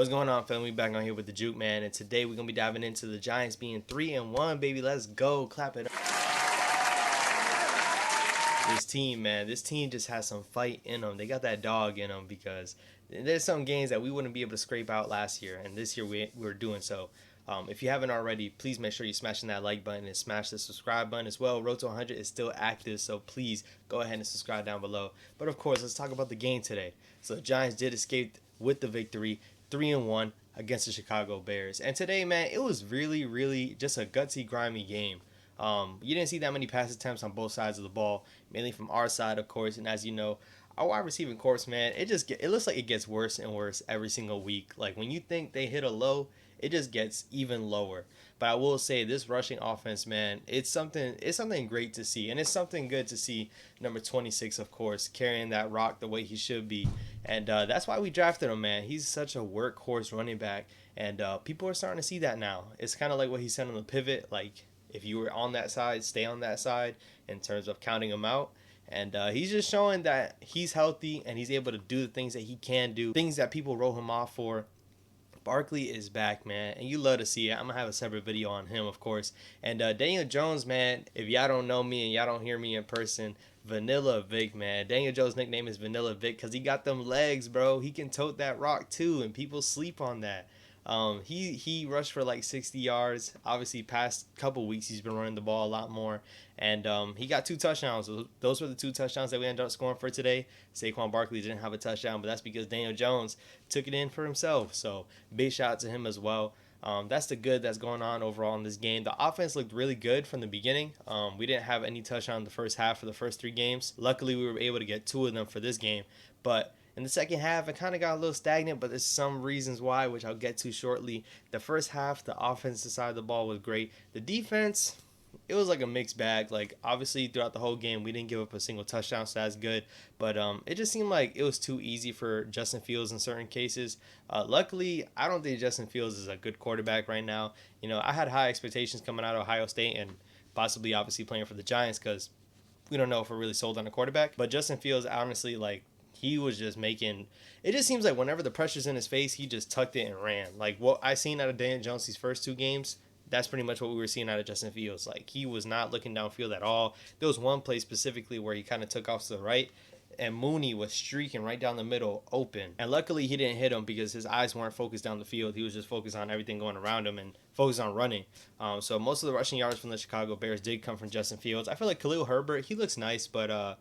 What's going on, family? Back on here with the Juke Man, and today we're gonna be diving into the Giants being 3-1, baby. Let's go, clap it up. This team, man, this team just has some fight in them. They got that dog in them because there's some games that we wouldn't be able to scrape out last year, and this year we're doing so. If you haven't already, please make sure you're smashing that like button and smash the subscribe button as well. Road to 100 is still active, so please go ahead and subscribe down below. But of course, let's talk about the game today. So the Giants did escape with the victory, 3-1 against the Chicago Bears. And today, man, it was really just a gutsy, grimy game. You didn't see that many pass attempts on both sides of the ball, mainly from our side, of course. And as you know, our wide receiving corps, man, it looks like it gets worse and worse every single week. Like when you think they hit a low, it just gets even lower. But I will say this rushing offense, man, it's something great to see, and it's something good to see. Number 26, of course, carrying that rock the way he should be, and that's why we drafted him, man. He's such a workhorse running back, and people are starting to see that now. It's kind of like what he said on the pivot, like if you were on that side, stay on that side in terms of counting him out. And he's just showing that he's healthy and he's able to do the things that he can do, things that people wrote him off for. Barkley is back, man, and you love to see it. I'm going to have a separate video on him, of course. And Daniel Jones, man, if y'all don't know me and y'all don't hear me in person, Vanilla Vic, man. Daniel Jones' nickname is Vanilla Vic because he got them legs, bro. He can tote that rock, too, and people sleep on that. He rushed for like 60 yards. Obviously, past couple weeks, he's been running the ball a lot more. And he got 2 touchdowns. Those were the 2 touchdowns that we ended up scoring for today. Saquon Barkley didn't have a touchdown, but that's because Daniel Jones took it in for himself. So big shout out to him as well. That's the good that's going on overall in this game. The offense looked really good from the beginning. We didn't have any touchdown in the first half for the first 3 games. Luckily, we were able to get 2 of them for this game. But in the second half, it kind of got a little stagnant, but there's some reasons why, which I'll get to shortly. The first half, the offensive side of the ball was great. The defense, it was like a mixed bag. Like, obviously, throughout the whole game, we didn't give up a single touchdown, so that's good. But it just seemed like it was too easy for Justin Fields in certain cases. Luckily, I don't think Justin Fields is a good quarterback right now. You know, I had high expectations coming out of Ohio State and possibly, obviously, playing for the Giants because we don't know if we're really sold on a quarterback. But Justin Fields, honestly, like, he was just making it. Just seems like whenever the pressure's in his face, he just tucked it and ran. Like what I seen out of Daniel Jones these first 2 games, that's pretty much what we were seeing out of Justin Fields. Like he was not looking downfield at all. There was one play specifically where he kind of took off to the right, and Mooney was streaking right down the middle open. And luckily he didn't hit him because his eyes weren't focused down the field. He was just focused on everything going around him and focused on running. So most of the rushing yards from the Chicago Bears did come from Justin Fields. I feel like Khalil Herbert, he looks nice, but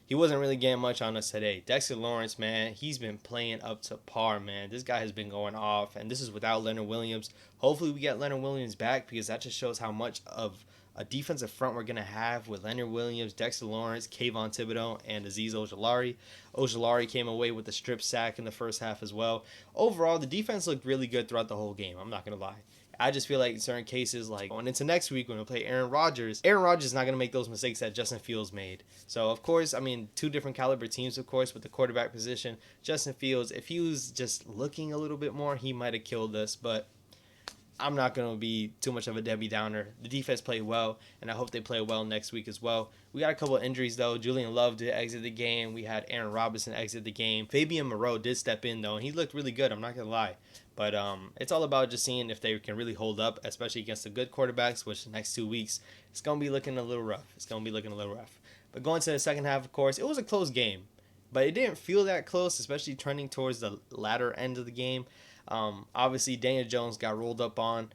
he wasn't really getting much on us today. Dexter Lawrence, man, he's been playing up to par, man. This guy has been going off, and this is without Leonard Williams. Hopefully we get Leonard Williams back because that just shows how much of a defensive front we're going to have with Leonard Williams, Dexter Lawrence, Kayvon Thibodeau, and Azeez Ojulari. Ojulari came away with a strip sack in the first half as well. Overall, the defense looked really good throughout the whole game. I'm not going to lie. I just feel like in certain cases, like going into next week when we play Aaron Rodgers is not going to make those mistakes that Justin Fields made. So, of course, I mean, 2 different caliber teams, of course, with the quarterback position. Justin Fields, if he was just looking a little bit more, he might have killed us. But I'm not going to be too much of a Debbie Downer. The defense played well, and I hope they play well next week as well. We got a couple of injuries, though. Julian Love did exit the game. We had Aaron Robinson exit the game. Fabian Moreau did step in, though, and he looked really good. I'm not going to lie. But it's all about just seeing if they can really hold up, especially against the good quarterbacks, which the next 2 weeks, it's going to be looking a little rough. But going to the second half, of course, it was a close game. But it didn't feel that close, especially trending towards the latter end of the game. Obviously, Daniel Jones got rolled up on.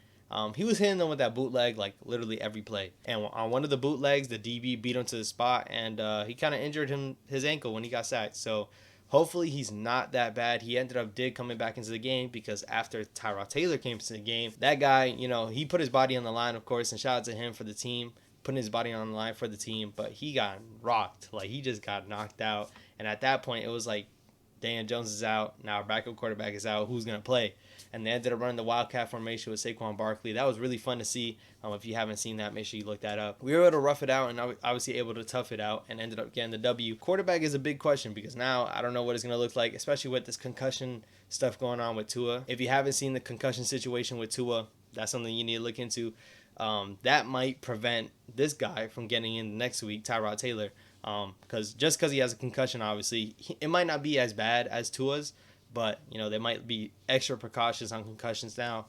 He was hitting them with that bootleg like literally every play. And on one of the bootlegs, the DB beat him to the spot, and he kind of injured his ankle when he got sacked. So hopefully he's not that bad. He ended up coming back into the game because after Tyrod Taylor came into the game, that guy, you know, he put his body on the line, of course, and shout out to him for the team, putting his body on the line for the team. But he got rocked. Like, he just got knocked out. And at that point, it was like, Daniel Jones is out. Now our backup quarterback is out. Who's going to play? And they ended up running the Wildcat formation with Saquon Barkley. That was really fun to see. If you haven't seen that, make sure you look that up. We were able to rough it out and obviously able to tough it out and ended up getting the W. Quarterback is a big question because now I don't know what it's going to look like, especially with this concussion stuff going on with Tua. If you haven't seen the concussion situation with Tua, that's something you need to look into. That might prevent this guy from getting in next week, Tyrod Taylor. Because just because he has a concussion, obviously, it might not be as bad as Tua's, but you know, they might be extra precautions on concussions now.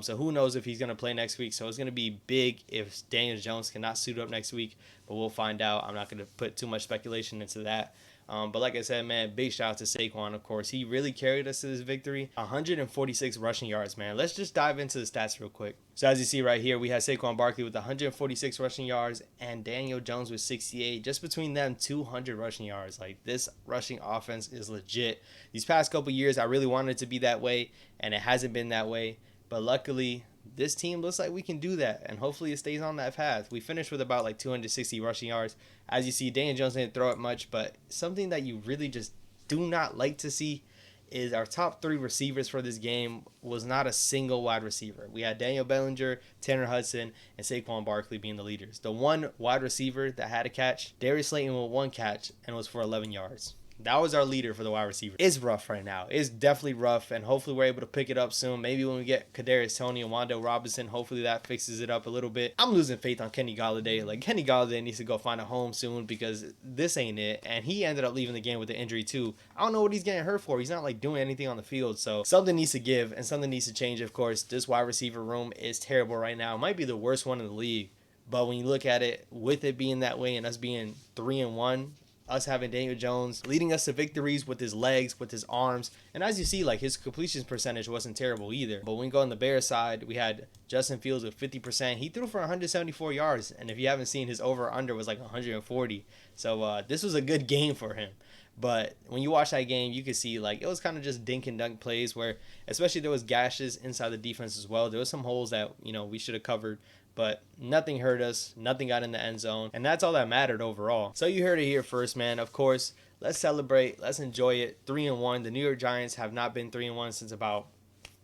So who knows if he's going to play next week. So it's going to be big if Daniel Jones cannot suit up next week, but we'll find out. I'm not going to put too much speculation into that. But like I said, man, big shout out to Saquon, of course. He really carried us to this victory. 146 rushing yards, man. Let's just dive into the stats real quick. So as you see right here, we have Saquon Barkley with 146 rushing yards and Daniel Jones with 68. Just between them, 200 rushing yards. Like, this rushing offense is legit. These past couple years, I really wanted it to be that way, and it hasn't been that way. But luckily, this team looks like we can do that, and hopefully it stays on that path. We finished with about like 260 rushing yards. As you see, Daniel Jones didn't throw it much, but something that you really just do not like to see is our top 3 receivers for this game was not a single wide receiver. We had Daniel Bellinger, Tanner Hudson, and Saquon Barkley being the leaders. The one wide receiver that had a catch, Darius Slayton with 1 catch, and was for 11 yards. That was our leader for the wide receiver. It's rough right now. It's definitely rough, and hopefully we're able to pick it up soon. Maybe when we get Kadarius Toney and Wan'Dale Robinson, hopefully that fixes it up a little bit. I'm losing faith on Kenny Golladay. Like, Kenny Golladay needs to go find a home soon because this ain't it. And he ended up leaving the game with an injury too. I don't know what he's getting hurt for. He's not like doing anything on the field. So something needs to give and something needs to change, of course. This wide receiver room is terrible right now. It might be the worst one in the league. But when you look at it, with it being that way and us being 3-1, us having Daniel Jones leading us to victories with his legs, with his arms. And as you see, like, his completion percentage wasn't terrible either. But when we go on the Bears side, we had Justin Fields with 50%. He threw for 174 yards. And if you haven't seen, his over-under was like 140. So this was a good game for him. But when you watch that game, you could see, like, it was kind of just dink and dunk plays where, especially there was gashes inside the defense as well. There was some holes that, you know, we should have covered. But nothing hurt us. Nothing got in the end zone. And that's all that mattered overall. So you heard it here first, man. Of course, let's celebrate. Let's enjoy it. 3-1. The New York Giants have not been 3-1 since about,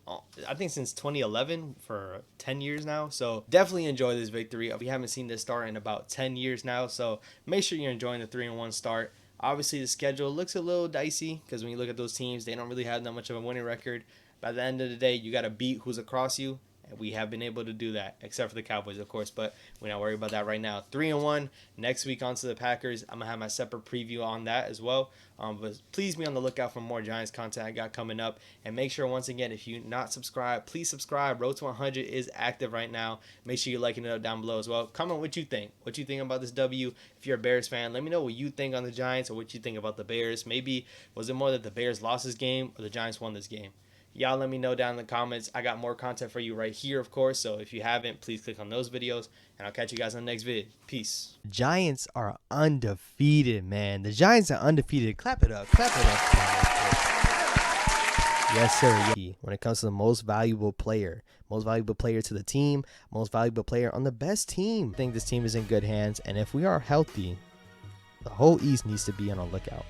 I think, since 2011, for 10 years now. So definitely enjoy this victory. We haven't seen this start in about 10 years now. So make sure you're enjoying the 3-1 start. Obviously, the schedule looks a little dicey because when you look at those teams, they don't really have that much of a winning record. By the end of the day, you got to beat who's across you. And we have been able to do that, except for the Cowboys, of course. But we're not worried about that right now. 3-1. Next week on to the Packers. I'm going to have my separate preview on that as well. But please be on the lookout for more Giants content I got coming up. And make sure, once again, if you're not subscribed, please subscribe. Road to 100 is active right now. Make sure you're liking it up down below as well. Comment what you think. What you think about this W. If you're a Bears fan, let me know what you think on the Giants or what you think about the Bears. Maybe was it more that the Bears lost this game or the Giants won this game? Y'all let me know down in the comments. I got more content for you right here, of course. So if you haven't, please click on those videos. And I'll catch you guys on the next vid. Peace. Giants are undefeated, man. The Giants are undefeated. Clap it up. Clap it up. Yes, sir. When it comes to the most valuable player to the team, most valuable player on the best team. I think this team is in good hands. And if we are healthy, the whole East needs to be on a lookout.